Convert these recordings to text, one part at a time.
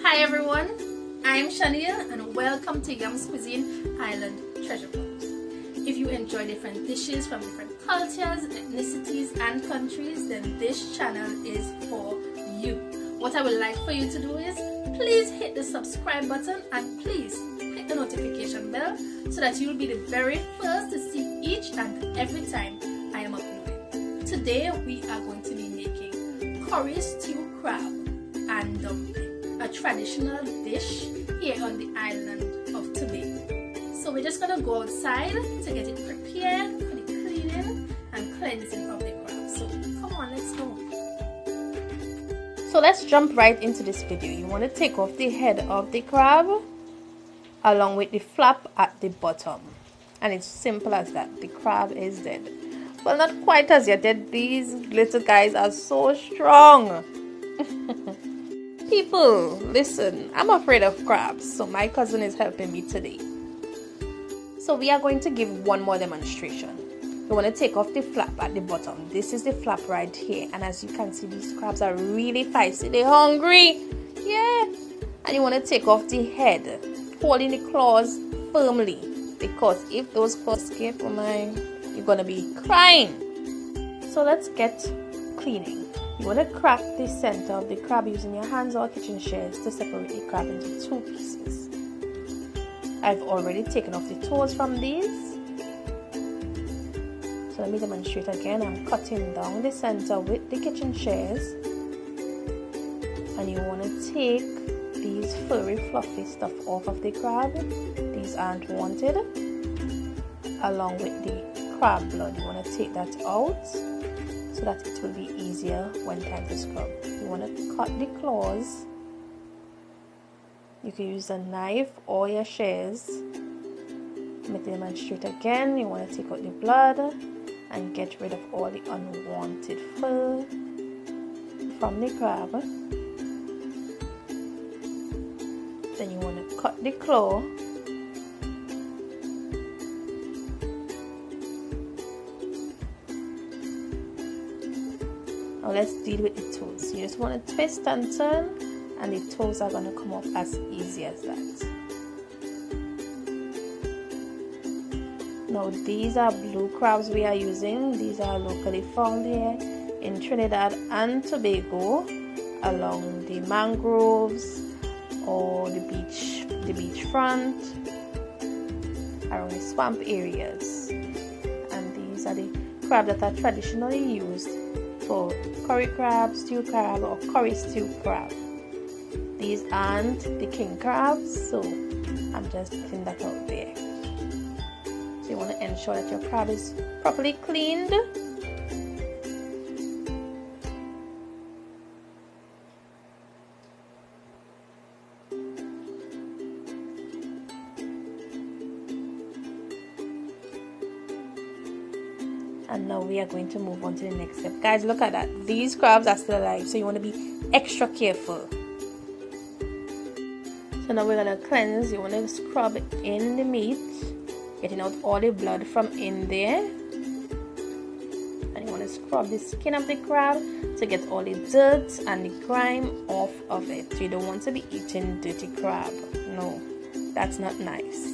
Hi everyone, I'm Chanel and welcome to Yum's Cuisine Island Treasure Plot. If you enjoy different dishes from different cultures, ethnicities and countries, then this channel is for you. What I would like for you to do is please hit the subscribe button and please hit the notification bell so that you'll be the very first to see each and every time I am uploading. Today we are going to be making curry stew crab and dumpling, a traditional dish here on the island of Tobago. So we're just gonna go outside to get it prepared for the cleaning and cleansing of the crab. So come on, let's go. So let's jump right into this video. You want to take off the head of the crab along with the flap at the bottom, and it's simple as that. The crab is dead. Well, not quite as yet dead. These little guys are so strong. People, listen, I'm afraid of crabs, so my cousin is helping me today. So we are going to give one more demonstration. You want to take off the flap at the bottom. This is the flap right here, and as you can see, these crabs are really feisty. They're hungry. Yeah. And you want to take off the head, holding the claws firmly, because if those claws escape, oh my, you're gonna be crying. So let's get cleaning. You want to crack the center of the crab using your hands or kitchen shears to separate the crab into two pieces. I've already taken off the toes from these. So let me demonstrate again. I'm cutting down the center with the kitchen shears. And you want to take these furry fluffy stuff off of the crab. These aren't wanted. Along with the crab blood, you want to take that out so that it will be easier when time to scrub. You want to cut the claws. You can use a knife or your shears. Let me demonstrate again. You want to take out the blood and get rid of all the unwanted fur from the crab. Then you want to cut the claw. Now let's deal with the toes. You just want to twist and turn, and the toes are going to come off as easy as that. Now these are blue crabs we are using. These are locally found here in Trinidad and Tobago along the mangroves or the beach front, around the swamp areas. And these are the crabs that are traditionally used for curry crab, stew crab, or curry stew crab. These aren't the king crabs, so I'm just putting that out there. So you want to ensure that your crab is properly cleaned. And now we are going to move on to the next step. Guys, look at that. These crabs are still alive, so you want to be extra careful. So now we're going to cleanse. You want to scrub in the meat, getting out all the blood from in there. And you want to scrub the skin of the crab to get all the dirt and the grime off of it. You don't want to be eating dirty crab. No, that's not nice.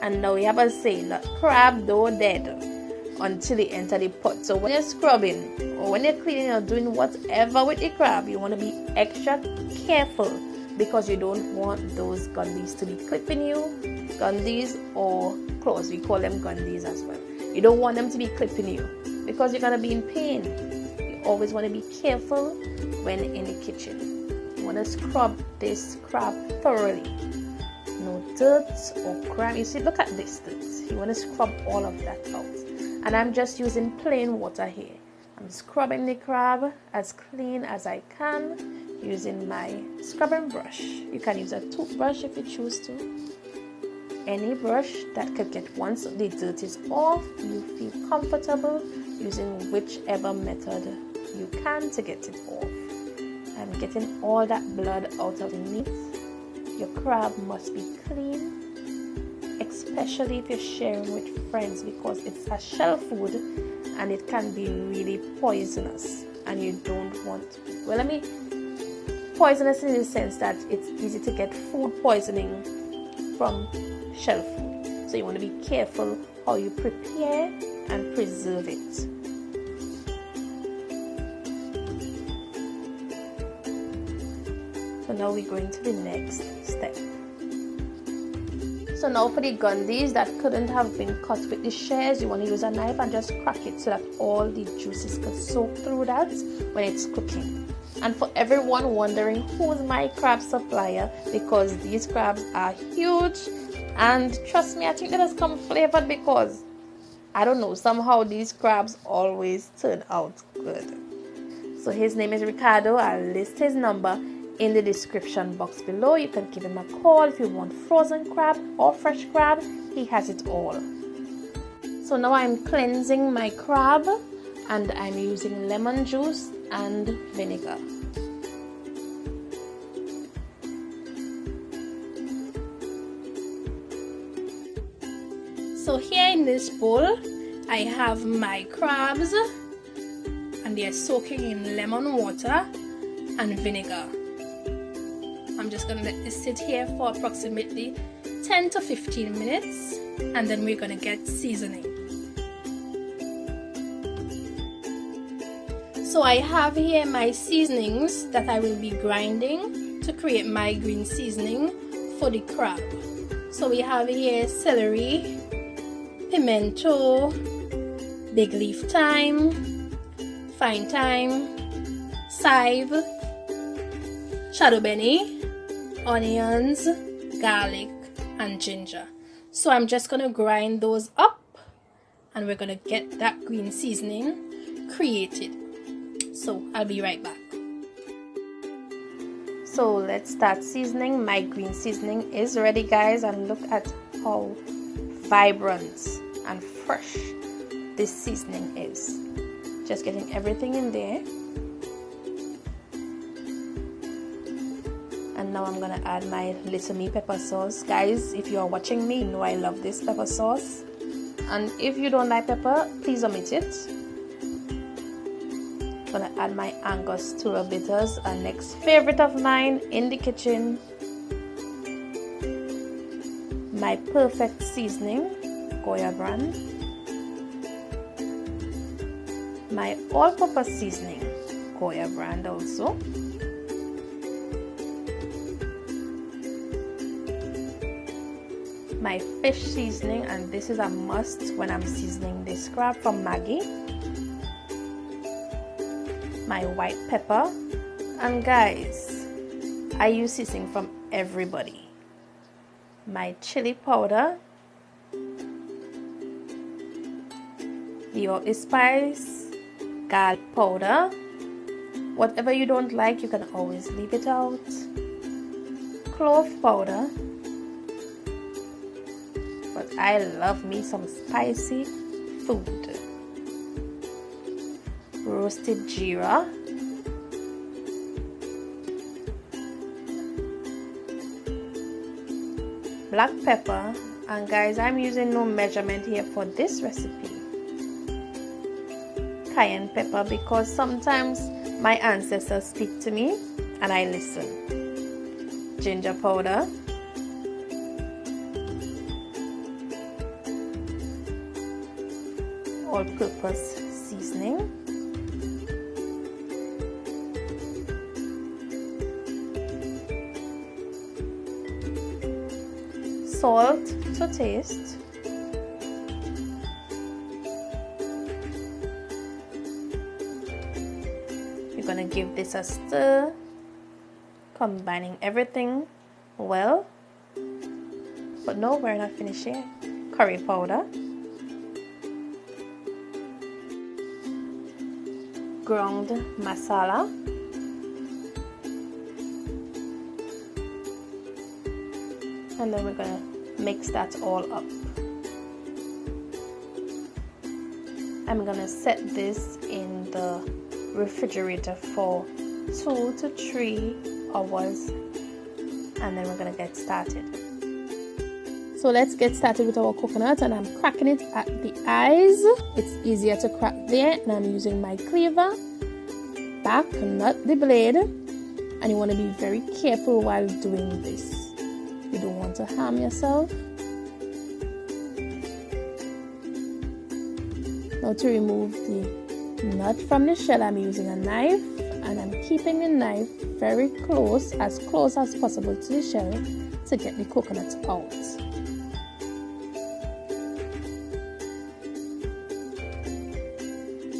And now we have a saying that crab don't dead until they enter the pot. So when you're scrubbing or when you're cleaning or doing whatever with the crab, you want to be extra careful, because you don't want those gundies to be clipping you. Gundies or claws, we call them gundies as well. You don't want them to be clipping you because you're going to be in pain. You always want to be careful when in the kitchen. You want to scrub this crab thoroughly. No dirt or grime. You see, look at this dirt. You want to scrub all of that out. And I'm just using plain water here. I'm scrubbing the crab as clean as I can using my scrubbing brush. You can use a toothbrush if you choose to. Any brush that could get, once the dirt is off, you feel comfortable using whichever method you can to get it off. I'm getting all that blood out of the meat. Your crab must be clean, especially if you're sharing with friends, because it's a shell food and it can be really poisonous and you don't want to. Well, let me poisonous in the sense that it's easy to get food poisoning from shell food. So you want to be careful how you prepare and preserve it. So now we're going to the next step. So now for the gundis that couldn't have been cut with the shears, you want to use a knife and just crack it so that all the juices can soak through that when it's cooking. And for everyone wondering who's my crab supplier, because these crabs are huge, and trust me, I think that has come flavored because I don't know, somehow these crabs always turn out good. So his name is Ricardo. I'll list his number in the description box below. You can give him a call if you want frozen crab or fresh crab. He has it all. So now I'm cleansing my crab and I'm using lemon juice and vinegar. So here in this bowl I have my crabs and they are soaking in lemon water and vinegar. I'm just going to let this sit here for approximately 10 to 15 minutes and then we're going to get seasoning. So I have here my seasonings that I will be grinding to create my green seasoning for the crab. So we have here celery, pimento, big leaf thyme, fine thyme, chive, shadow benny, onions, garlic and ginger. So I'm just going to grind those up and we're going to get that green seasoning created. So I'll be right back. So let's start seasoning. My green seasoning is ready, guys, and look at how vibrant and fresh this seasoning is. Just getting everything in there. And now I'm gonna add my little me pepper sauce. Guys, if you are watching me, you know I love this pepper sauce. And if you don't like pepper, please omit it. I'm gonna add my Angostura bitters, a next favorite of mine in the kitchen. My perfect seasoning, Goya brand. My all-purpose seasoning, Goya brand also. My fish seasoning, and this is a must when I'm seasoning this crab, from Maggie. My white pepper, and guys, I use seasoning from everybody. My chili powder, the allspice, garlic powder. Whatever you don't like, you can always leave it out. Clove powder, but I love me some spicy food. Roasted jeera, black pepper, and guys, I'm using no measurement here for this recipe. Cayenne pepper, because sometimes my ancestors speak to me and I listen. Ginger powder, all-purpose seasoning, salt to taste, you're gonna give this a stir, combining everything well. But no, we're not finished yet. Curry powder, ground masala, and then we're gonna mix that all up. I'm gonna set this in the refrigerator for 2 to 3 hours and then we're gonna get started. So let's get started with our coconut, and I'm cracking it at the eyes. It's easier to crack there, and I'm using my cleaver, back, not the blade. and you want to be very careful while doing this. You don't want to harm yourself. Now to remove the nut from the shell, I'm using a knife, and I'm keeping the knife very close as possible to the shell to get the coconut out.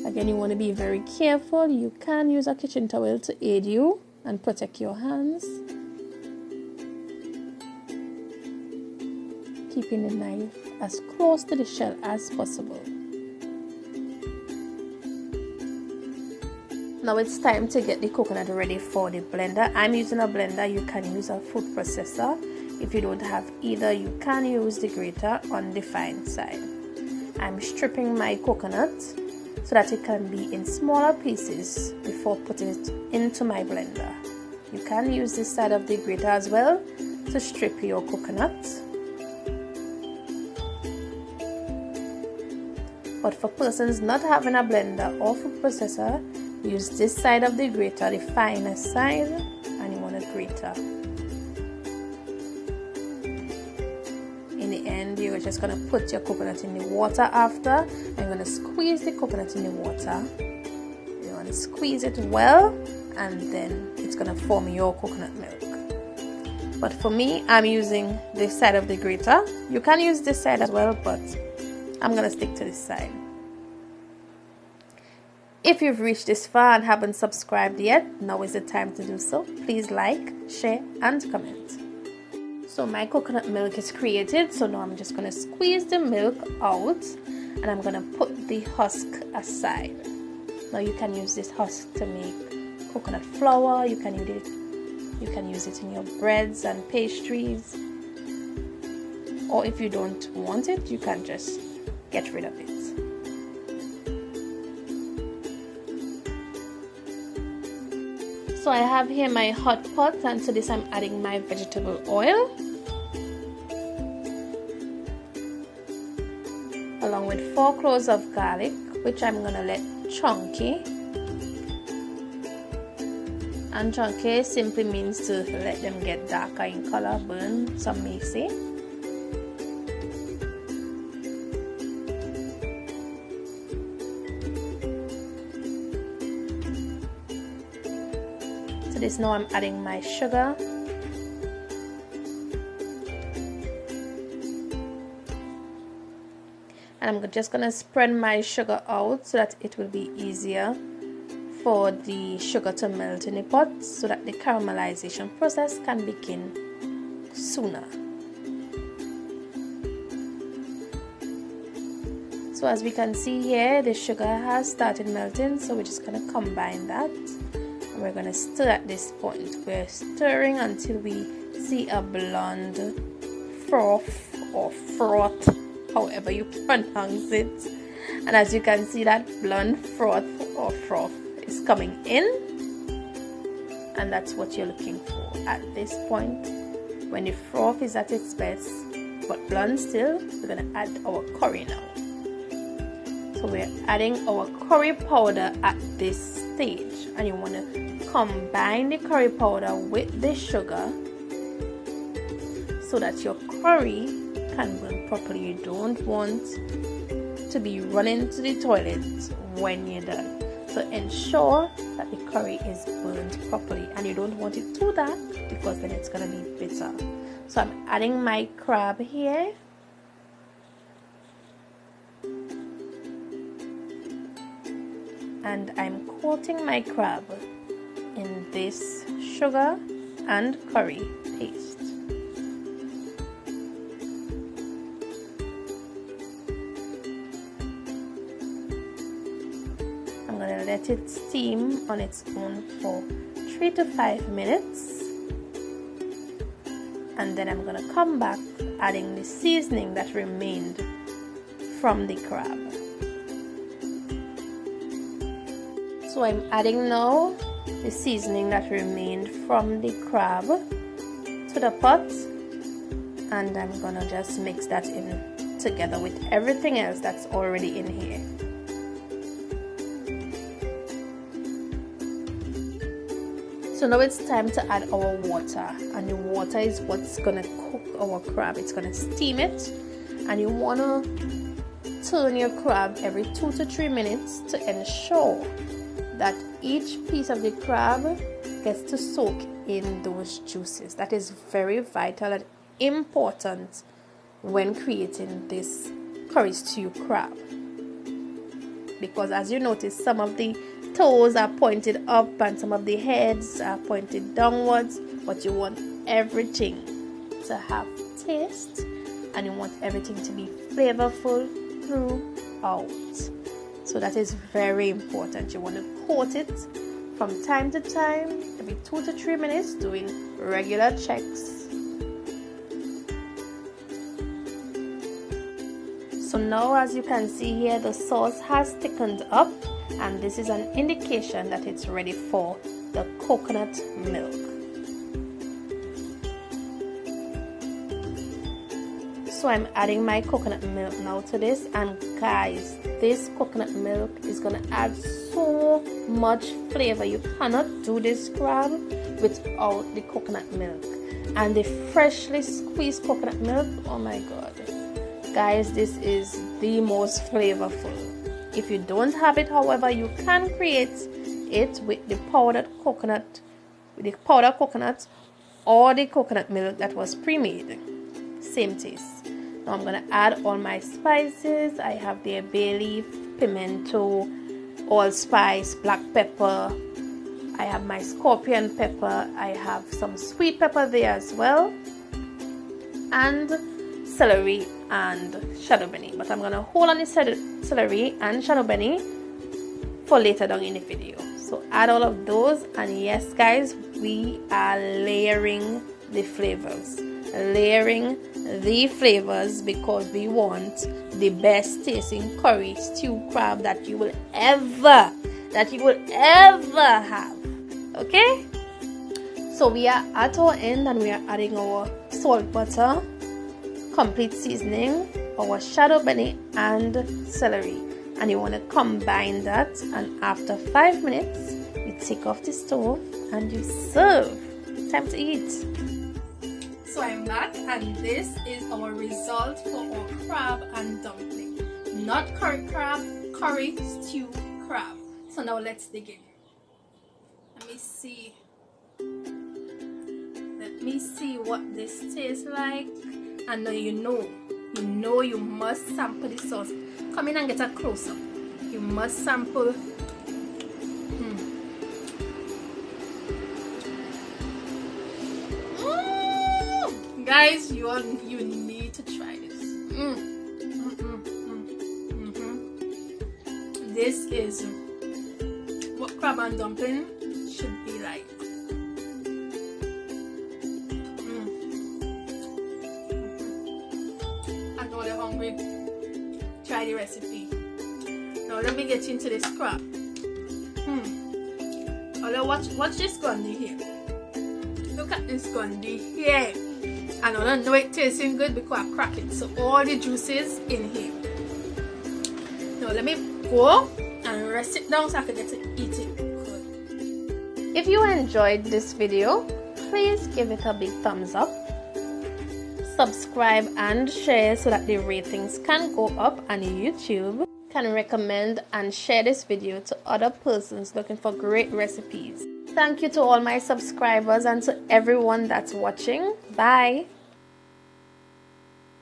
Again, you want to be very careful. You can use a kitchen towel to aid you and protect your hands. Keeping the knife as close to the shell as possible. Now it's time to get the coconut ready for the blender. I'm using a blender. You can use a food processor. If you don't have either, you can use the grater on the fine side. I'm stripping my coconut so that it can be in smaller pieces before putting it into my blender. You can use this side of the grater as well to strip your coconut. But for persons not having a blender or food processor, use this side of the grater, the finest side, and you want a grater. In the end, you're just going to put your coconut in the water after, and you're going to squeeze the coconut in the water. You want to squeeze it well, and then it's going to form your coconut milk. But for me, I'm using this side of the grater. You can use this side as well, but I'm going to stick to this side. If you've reached this far and haven't subscribed yet, now is the time to do so. Please like, share, and comment. So my coconut milk is created, so now I'm just going to squeeze the milk out, and I'm going to put the husk aside. Now you can use this husk to make coconut flour. You can use it in your breads and pastries, or if you don't want it, you can just get rid of it. So I have here my hot pot, and to this I'm adding my vegetable oil along with 4 cloves of garlic, which I'm gonna let chunky. And chunky simply means to let them get darker in color, burn, some may say. To this now I'm adding my sugar, and I'm just gonna spread my sugar out so that it will be easier for the sugar to melt in the pot, so that the caramelization process can begin sooner. So as we can see here, the sugar has started melting, so we're just gonna combine that. We're going to stir at this point. We're stirring until we see a blonde froth or froth, however you pronounce it. And as you can see, that blonde froth or froth is coming in, and that's what you're looking for at this point. When the froth is at its best but blonde still, we're going to add our curry now. So we're adding our curry powder at this stage, and you want to combine the curry powder with the sugar so that your curry can burn properly. You don't want to be running to the toilet when you're done. So ensure that the curry is burned properly, and you don't want it too dark because then it's going to be bitter. So I'm adding my crab here. And I'm coating my crab in this sugar and curry paste. I'm going to let it steam on its own for 3 to 5 minutes, and then I'm going to come back adding the seasoning that remained from the crab. So I'm adding now the seasoning that remained from the crab to the pot, and I'm gonna just mix that in together with everything else that's already in here. So now it's time to add our water, and the water is what's gonna cook our crab. It's gonna steam it, and you wanna turn your crab every 2 to 3 minutes to ensure that each piece of the crab gets to soak in those juices. That is very vital and important when creating this curry stew crab, because as you notice, some of the toes are pointed up and some of the heads are pointed downwards, but you want everything to have taste and you want everything to be flavorful throughout. So that is very important. You want to coat it from time to time, every 2 to 3 minutes, doing regular checks. So now, as you can see here, the sauce has thickened up, and this is an indication that it's ready for the coconut milk. So I'm adding my coconut milk now to this, and guys, this coconut milk is gonna add so much flavor. You cannot do this crab without the coconut milk, and the freshly squeezed coconut milk, oh my god guys, this is the most flavorful. If you don't have it, however, you can create it with the powdered coconut, or the coconut milk that was pre-made. Same taste. Now I'm gonna add all my spices. I have the bay leaf, pimento, allspice, black pepper. I have my scorpion pepper. I have some sweet pepper there as well, and celery and shadow benny, but I'm gonna hold on the celery and shadow benny for later down in the video. So add all of those, and yes guys, we are layering the flavors, because we want the best tasting curry stew crab that you will ever have. Okay, so we are at our end, and we are adding our salt, butter, complete seasoning, our shadow benny and celery, and you want to combine that, and after 5 minutes you take off the stove and you serve. Time to eat. So I'm back, and this is our result for our crab and dumpling. Not curry crab, curry stew crab. So now let's dig in. Let me see what this tastes like. And now you know you must sample the sauce. Come in and get a close up. You must sample. Guys, you need to try this. This is what crab and dumpling should be like. Hungry, try the recipe. Now let me get into this crab. Watch this gundi here. Look at this gundi here. And I don't know it tasting good because I crack it. So all the juices in here. Now let me go and rest it down so I can get to eat it good. If you enjoyed this video, please give it a big thumbs up. Subscribe and share so that the ratings can go up, and YouTube can recommend and share this video to other persons looking for great recipes. Thank you to all my subscribers and to everyone that's watching. Bye.